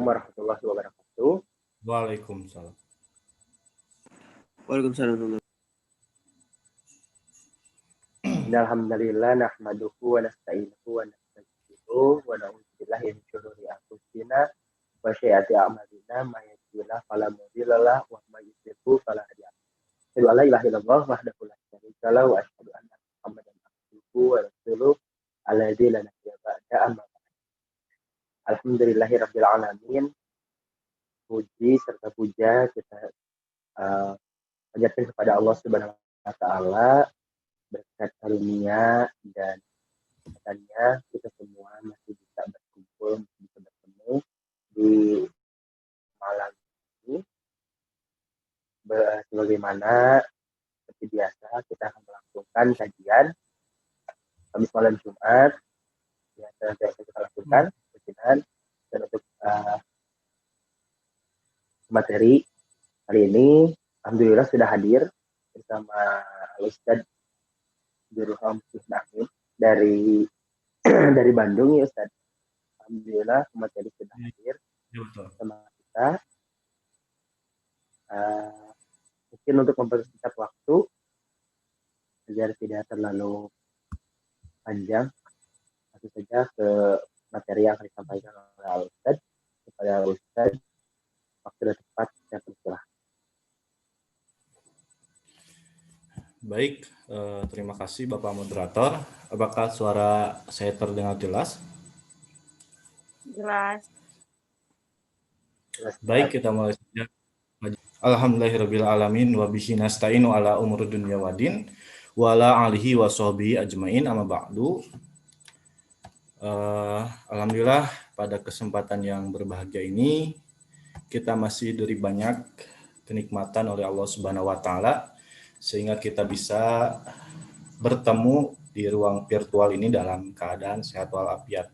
warahmatullahi wabarakatuh. Waalaikumsalam. Waalaikumsalam. Alhamdulillah nahmaduhu wa nasta'inuhu wa nastaghfiruh wa na'udzu billahi min syururi anfusina wa sayyiati a'malina may yahdihillahu fala mudilla lahu wa may yudlil fala hadiya lahu. Asyhadu an la ilaha illallah wahdahu la syarika lahu wa asyhadu anna Muhammadan abduhu wa rasuluh alladzi la nabiyya ba'da amma ba'd. Alhamdulillahirabbil alamin. Puji serta puja kita panjatkan kepada Allah Subhanahu wa taala berkat karunia dan kesempatannya kita semua masih bisa berkumpul, masih bisa bertemu di malam ini. Sebagaimana seperti biasa kita akan melakukan kajian Kamis malam Jumat yang senantiasa kita lakukan kajian dan untuk materi hari ini alhamdulillah sudah hadir bersama Ustaz Durham Amin dari Bandung ya Ustaz. Alhamdulillah materi sudah hadir bersama kita. Mungkin untuk mempersingkat waktu agar tidak terlalu panjang, langsung saja ke materi yang akan disampaikan oleh Ustaz. Kepada Ustaz, waktu sudah tepat saya persilahkan. Baik, terima kasih Bapak Moderator. Apakah suara saya terdengar jelas? Jelas. Baik, kita mulai saja. Alhamdulillahirabbil alamin wa bihi nasta'inu ala umuri dunya waddin wa ala alihi wa sahbihi ajmain amma ba'du. Alhamdulillah pada kesempatan yang berbahagia ini kita masih diberi banyak kenikmatan oleh Allah Subhanahu wa taala sehingga kita bisa bertemu di ruang virtual ini dalam keadaan sehat walafiat.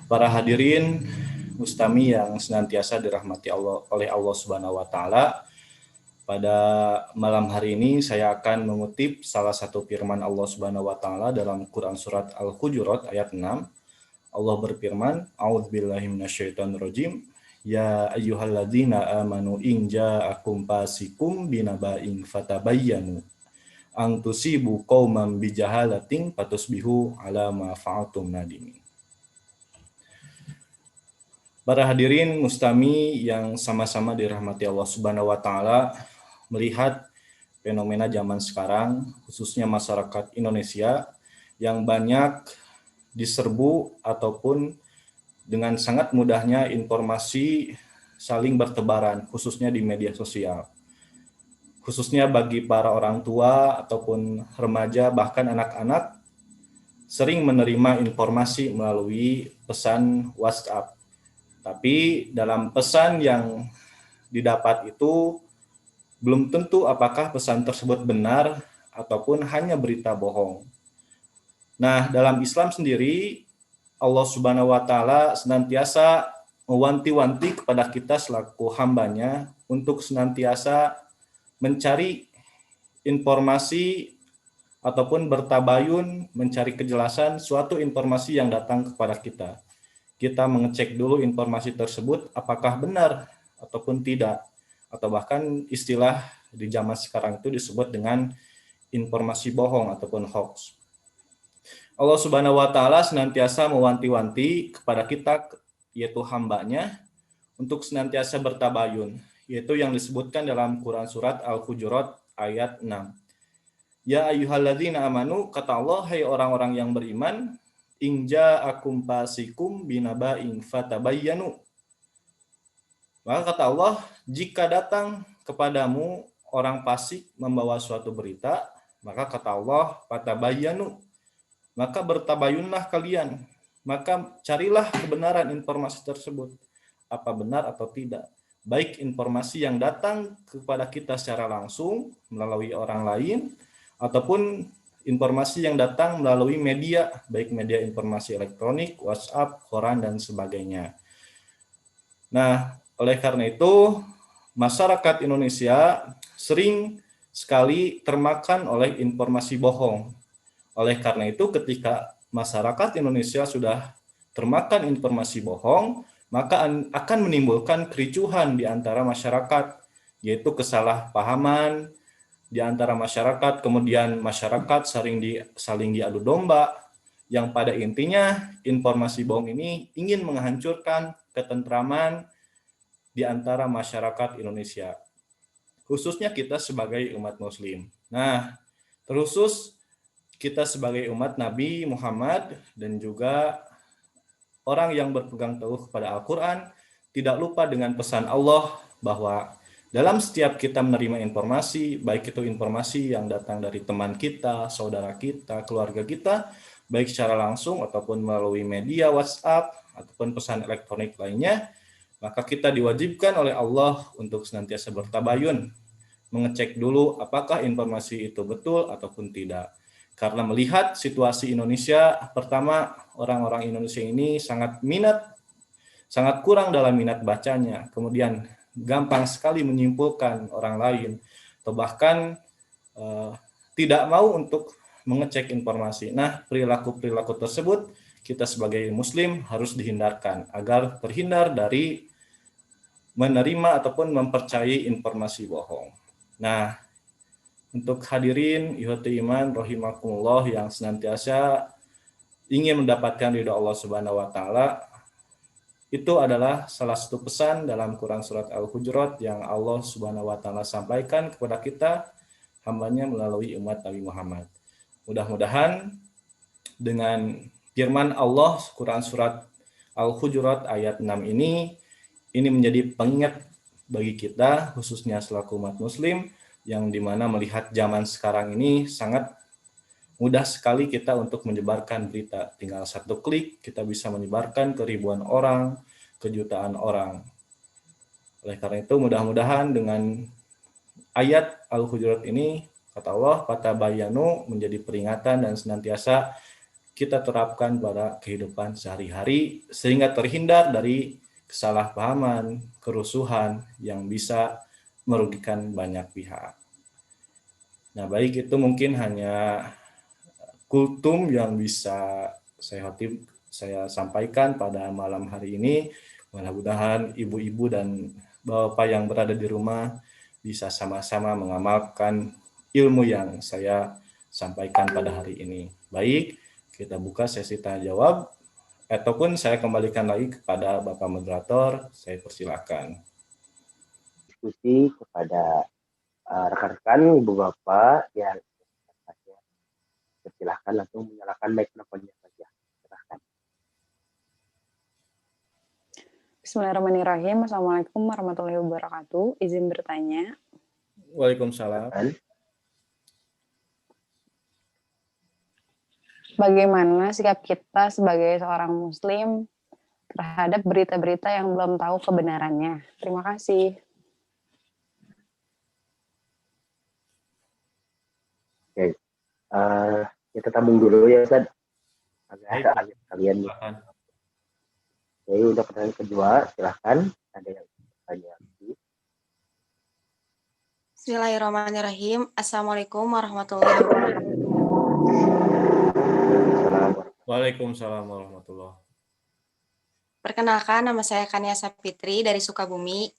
Para hadirin Mustami yang senantiasa dirahmati Allah oleh Allah Subhanahu wa taala, pada malam hari ini saya akan mengutip salah satu firman Allah Subhanahu wa taala dalam Quran surat Al-Hujurat ayat 6. Allah berfirman, A'udzubillahi minasyaitonirrajim. Ya ayyuhalladzina amanu in ja'akum fasikum binaba'in fatabayyanu an tusibu qauman bijahalatin fatusbihu ala ma fa'altum nadimin. Para hadirin Mustami yang sama-sama dirahmati Allah Subhanahu wa taala, melihat fenomena zaman sekarang khususnya masyarakat Indonesia yang banyak diserbu ataupun dengan sangat mudahnya informasi saling bertebaran, khususnya di media sosial. Khususnya bagi para orang tua ataupun remaja, bahkan anak-anak, sering menerima informasi melalui pesan WhatsApp. Tapi dalam pesan yang didapat itu, belum tentu apakah pesan tersebut benar ataupun hanya berita bohong. Nah, dalam Islam sendiri, Allah Subhanahu wa taala senantiasa mewanti-wanti kepada kita selaku hambanya untuk senantiasa mencari informasi ataupun bertabayun, mencari kejelasan suatu informasi yang datang kepada kita. Kita mengecek dulu informasi tersebut apakah benar ataupun tidak. Atau bahkan istilah di zaman sekarang itu disebut dengan informasi bohong ataupun hoax. Allah Subhanahu wa taala senantiasa mewanti-wanti kepada kita, yaitu hambanya, untuk senantiasa bertabayun, yaitu yang disebutkan dalam Quran surat Al-Hujurat ayat 6. Ya ayyuhalladzina amanu, kata Allah, hai orang-orang yang beriman, in ja'akum fasikum binaba'in fatabayyanu. Maka kata Allah, jika datang kepadamu orang fasik membawa suatu berita, maka kata Allah, fatabayyanu, maka bertabayunlah kalian, maka carilah kebenaran informasi tersebut, apa benar atau tidak. Baik informasi yang datang kepada kita secara langsung melalui orang lain, ataupun informasi yang datang melalui media, baik media informasi elektronik, WhatsApp, koran, dan sebagainya. Nah, oleh karena itu, masyarakat Indonesia sering sekali termakan oleh informasi bohong. Oleh karena itu, ketika masyarakat Indonesia sudah termakan informasi bohong, maka akan menimbulkan kericuhan di antara masyarakat, yaitu kesalahpahaman di antara masyarakat, kemudian masyarakat saling diadu domba, yang pada intinya informasi bohong ini ingin menghancurkan ketentraman di antara masyarakat Indonesia, khususnya kita sebagai umat muslim. Nah, terkhusus kita sebagai umat Nabi Muhammad dan juga orang yang berpegang teguh kepada Al-Quran, tidak lupa dengan pesan Allah bahwa dalam setiap kita menerima informasi, baik itu informasi yang datang dari teman kita, saudara kita, keluarga kita, baik secara langsung ataupun melalui media WhatsApp ataupun pesan elektronik lainnya, maka kita diwajibkan oleh Allah untuk senantiasa bertabayun, mengecek dulu apakah informasi itu betul ataupun tidak. Karena melihat situasi Indonesia, pertama orang-orang Indonesia ini sangat kurang dalam minat bacanya, kemudian gampang sekali menyimpulkan orang lain, atau bahkan tidak mau untuk mengecek informasi. Nah, perilaku-perilaku tersebut kita sebagai muslim harus dihindarkan agar terhindar dari menerima ataupun mempercayai informasi bohong. Nah, untuk hadirin ihwati iman rahimakumullah yang senantiasa ingin mendapatkan ridha Allah Subhanahu wa taala, itu adalah salah satu pesan dalam Quran surat Al-Hujurat yang Allah Subhanahu wa taala sampaikan kepada kita hambanya melalui umat Nabi Muhammad. Mudah-mudahan dengan firman Allah Quran surat Al-Hujurat ayat 6 ini menjadi pengingat bagi kita khususnya selaku umat muslim, yang dimana melihat zaman sekarang ini sangat mudah sekali kita untuk menyebarkan berita. Tinggal satu klik kita bisa menyebarkan ke ribuan orang, ke jutaan orang. Oleh karena itu mudah-mudahan dengan ayat Al-Hujurat ini, kata Allah, fatabayanu, menjadi peringatan dan senantiasa kita terapkan pada kehidupan sehari-hari sehingga terhindar dari kesalahpahaman, kerusuhan yang bisa merugikan banyak pihak. Nah, baik, itu mungkin hanya kultum yang bisa saya sampaikan pada malam hari ini. Mudah-mudahan ibu-ibu dan bapak yang berada di rumah bisa sama-sama mengamalkan ilmu yang saya sampaikan pada hari ini. Baik, kita buka sesi tanya jawab, ataupun saya kembalikan lagi kepada Bapak Moderator, saya persilakan. Diskusi kepada rekan-rekan ibu bapak yang silahkan langsung menyalakan mikrofonnya saja. Silahkan. Bismillahirrahmanirrahim. Assalamualaikum warahmatullahi wabarakatuh. Izin bertanya. Waalaikumsalam. Bagaimana sikap kita sebagai seorang muslim terhadap berita-berita yang belum tahu kebenarannya? Terima kasih. Oke. Kita tabung dulu ya, Ustaz. Agak kalian nih. Oke, udah pertanyaan kedua, silahkan. Ada yang bertanya. Bismillahirrahmanirrahim. Assalamualaikum warahmatullahi wabarakatuh. Waalaikumsalam warahmatullahi. Perkenalkan, nama saya Kania Sapitri dari Sukabumi.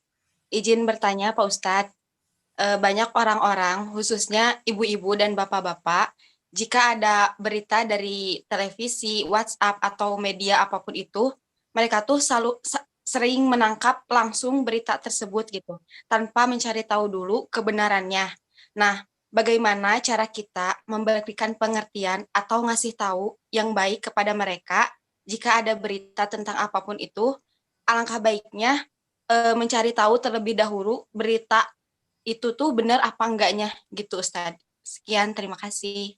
Izin bertanya, Pak Ustadz. Banyak orang-orang, khususnya ibu-ibu dan bapak-bapak, jika ada berita dari televisi, WhatsApp, atau media apapun itu, mereka tuh sering menangkap langsung berita tersebut gitu, tanpa mencari tahu dulu kebenarannya. Nah, bagaimana cara kita memberikan pengertian atau ngasih tahu yang baik kepada mereka jika ada berita tentang apapun itu? Alangkah baiknya mencari tahu terlebih dahulu berita itu tuh benar apa enggaknya gitu, Ustadz. Sekian, terima kasih.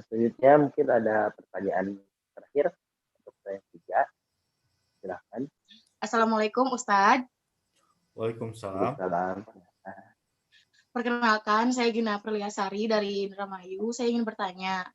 Selanjutnya mungkin ada pertanyaan terakhir untuk saya tiga. Silahkan. Assalamualaikum Ustadz. Waalaikumsalam. Perkenalkan, saya Gina Perliasari dari Indramayu. Saya ingin bertanya,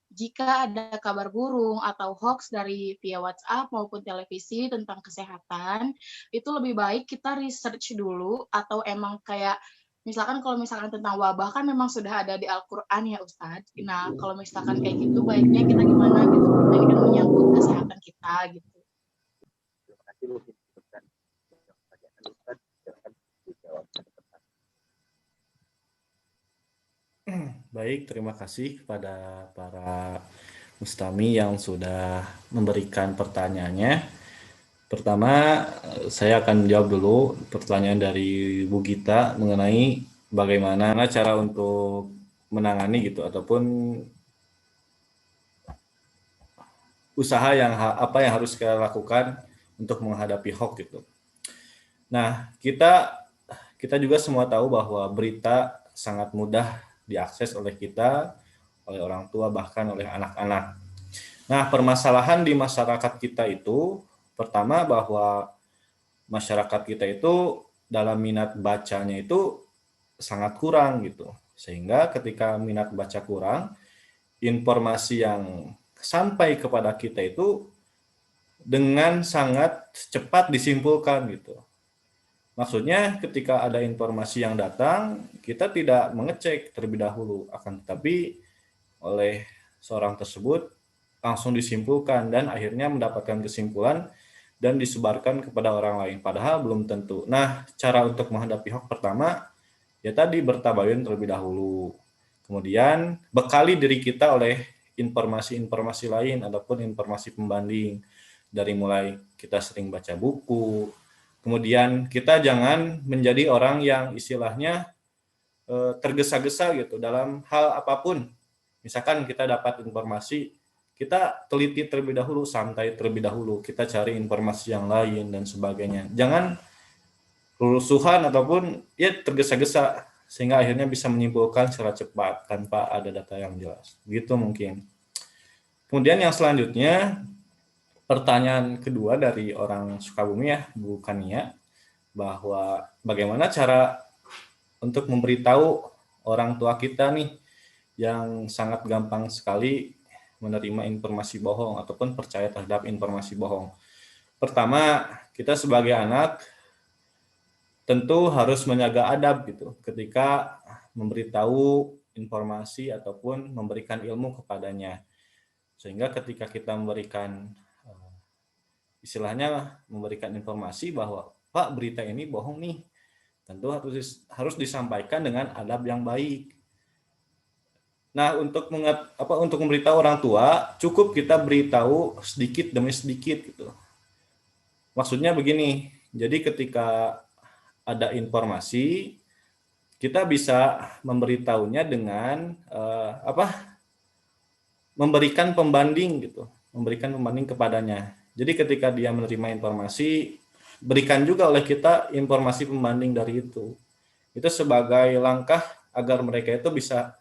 jika ada kabar burung atau hoax dari via WhatsApp maupun televisi tentang kesehatan, itu lebih baik kita research dulu atau emang kayak Misalkan kalau misalkan tentang wabah kan memang sudah ada di Al-Qur'an ya Ustadz. Nah, kalau misalkan kayak gitu baiknya kita gimana gitu? Karena ini kan menyangkut kesehatan kita gitu. Terima kasih mungkin Ustaz. Pertanyaan Ustaz, silakan dijawab. Baik, terima kasih kepada para Mustami yang sudah memberikan pertanyaannya. Pertama, saya akan jawab dulu pertanyaan dari Bu Gita mengenai bagaimana cara untuk menangani gitu ataupun usaha yang apa yang harus kita lakukan untuk menghadapi hoax gitu. Nah, kita juga semua tahu bahwa berita sangat mudah diakses oleh kita, oleh orang tua, bahkan oleh anak-anak. Nah, permasalahan di masyarakat kita itu, pertama bahwa masyarakat kita itu dalam minat bacanya itu sangat kurang gitu. Sehingga ketika minat baca kurang, informasi yang sampai kepada kita itu dengan sangat cepat disimpulkan gitu. Maksudnya ketika ada informasi yang datang, kita tidak mengecek terlebih dahulu, akan tetapi oleh seorang tersebut langsung disimpulkan dan akhirnya mendapatkan kesimpulan dan disebarkan kepada orang lain, padahal belum tentu. Nah, cara untuk menghadapi hoax pertama, ya tadi bertabayun terlebih dahulu. Kemudian bekali diri kita oleh informasi-informasi lain ataupun informasi pembanding. Dari mulai kita sering baca buku, kemudian kita jangan menjadi orang yang istilahnya tergesa-gesa gitu dalam hal apapun. Misalkan kita dapat informasi, kita teliti terlebih dahulu, santai terlebih dahulu, kita cari informasi yang lain dan sebagainya. Jangan rusuhan ataupun ya tergesa-gesa sehingga akhirnya bisa menyimpulkan secara cepat tanpa ada data yang jelas. Begitu mungkin. Kemudian yang selanjutnya, pertanyaan kedua dari orang Sukabumi ya, Bu Kania, bahwa bagaimana cara untuk memberitahu orang tua kita nih yang sangat gampang sekali menerima informasi bohong ataupun percaya terhadap informasi bohong. Pertama, kita sebagai anak tentu harus menjaga adab gitu ketika memberitahu informasi ataupun memberikan ilmu kepadanya. Sehingga ketika kita memberikan istilahnya memberikan informasi bahwa Pak, berita ini bohong nih, tentu harus disampaikan dengan adab yang baik. Nah, untuk memberitahu orang tua, cukup kita beritahu sedikit demi sedikit gitu. Maksudnya begini, jadi ketika ada informasi, kita bisa memberitahunya dengan memberikan pembanding gitu, memberikan pembanding kepadanya. Jadi ketika dia menerima informasi, berikan juga oleh kita informasi pembanding dari itu. Itu sebagai langkah agar mereka itu bisa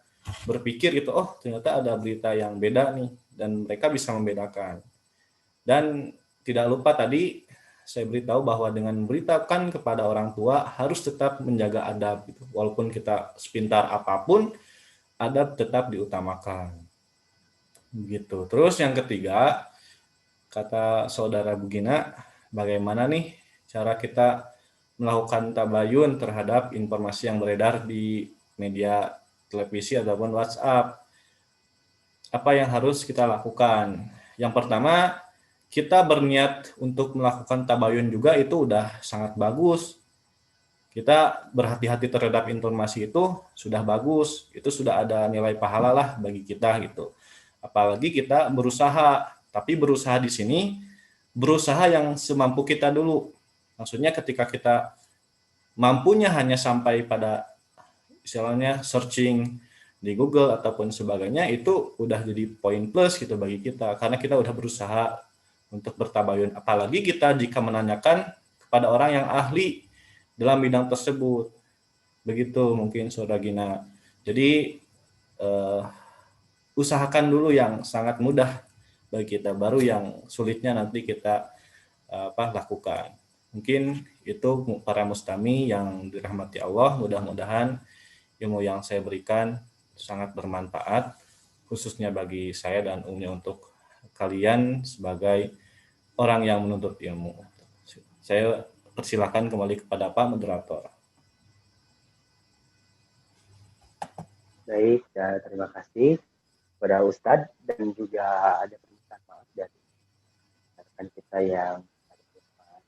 berpikir gitu, oh ternyata ada berita yang beda nih, dan mereka bisa membedakan. Dan tidak lupa tadi saya beritahu bahwa dengan memberitakan kepada orang tua harus tetap menjaga adab gitu. Walaupun kita sepintar apapun, adab tetap diutamakan. Begitu. Terus yang ketiga, kata saudara Bugina, bagaimana nih cara kita melakukan tabayun terhadap informasi yang beredar di media televisi ataupun WhatsApp. Apa yang harus kita lakukan? Yang pertama, kita berniat untuk melakukan tabayun juga itu udah sangat bagus. Kita berhati-hati terhadap informasi itu sudah bagus, itu sudah ada nilai pahala lah bagi kita gitu. Apalagi kita berusaha, tapi berusaha di sini berusaha yang semampu kita dulu. Maksudnya ketika kita mampunya hanya sampai pada istilahnya searching di Google ataupun sebagainya, itu udah jadi poin plus gitu bagi kita karena kita udah berusaha untuk bertabayun. Apalagi kita jika menanyakan kepada orang yang ahli dalam bidang tersebut. Begitu mungkin Saudara Gina. Jadi usahakan dulu yang sangat mudah bagi kita, baru yang sulitnya nanti kita lakukan. Mungkin itu para mustami yang dirahmati Allah, mudah-mudahan ilmu yang saya berikan sangat bermanfaat, khususnya bagi saya dan umumnya untuk kalian sebagai orang yang menuntut ilmu. Saya persilakan kembali kepada Pak Moderator. Baik, terima kasih kepada Ustadz dan juga ada permintaan maaf dari rekan kita yang ada di depan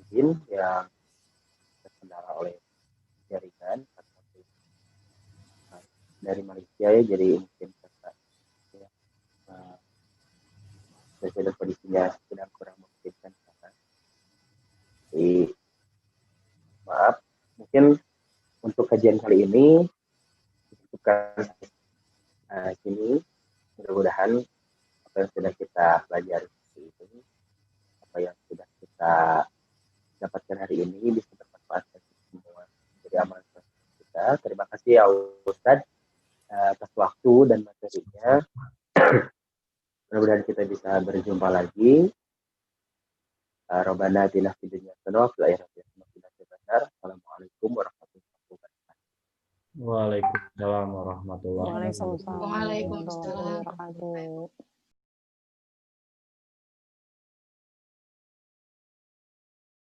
izin yang terkendala oleh jaringan atau dari Malaysia ya, jadi mungkin karena ya, dan kondisinya sedang kurang memungkinkan sana. Jadi maaf, mungkin untuk kajian kali ini cukupkan sini. Mudah-mudahan apa yang sudah kita pelajari ini, apa yang sudah kita dapatkan hari ini bisa bermanfaat bagi semua. Jadi amal kita. Terima kasih ya Ustadz atas waktu dan materinya. Mudah-mudahan kita bisa berjumpa lagi. Rabbana atina fid dunya hasanah wa fil akhirati hasanah wa qina adzabannar. Assalamualaikum warahmatullahi wabarakatuh. Waalaikumsalam warahmatullahi wabarakatuh. Waalaikumsalam warahmatullahi Waalaikumsalam. wabarakatuh.